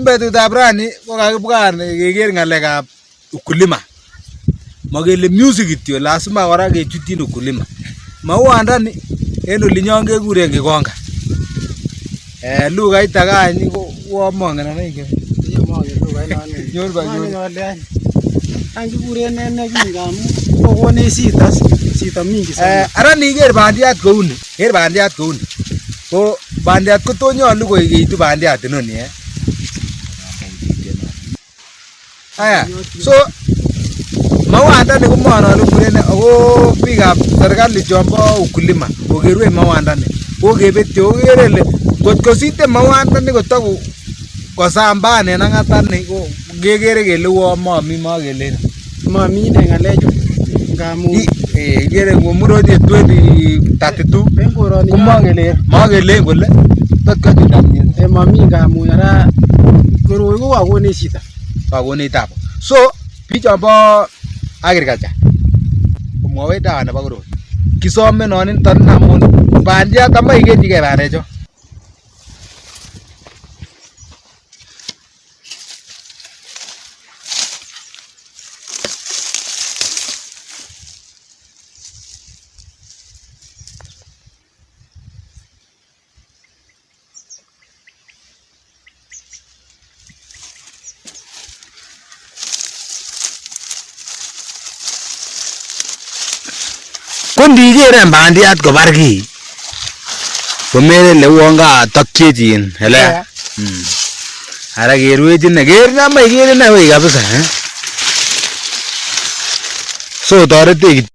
Betutap rani ko kakibwan keker ng'alekab ukulima. Makele music kityo, lazima kora kechutyin ukulima. Mauandani en olinyon kekuren kikonga. Lugait age any ko mongen ana ingen. Mongen lugait nono. Nyon ba nyon. Ang kikuren ne kingamu kokonech sita mingi sana. Ara niker bandiat kouni, ker bandiat kouni. Ko bandiat kotonyolu koekitu bandiat inoni Aya, so mauandani ko monolu kuren ako biikab serikali chombo ukulima kokerwe mauandani. Kokebetyo kokere ile kotko site mauandani kotoku kosamban en ang'atani ko kekere kele uo momi makelen. Momi ne ng'alechu ngamun kere ngomuroti 2032 komakelen kole tot kochunda myeni. Momi ngamun ara koroi ko kakonech chito. Kakonech tabu. So bichombo agriculture komwowech dawa nebo koroi. Kisome noniton amun bandiat amoe ikerchigei bandecho. Ko ndikeren bandiat kobar kiy komele uon katokyechi ele ara kerwech ine ker namo iker ine wei kabisa so toretech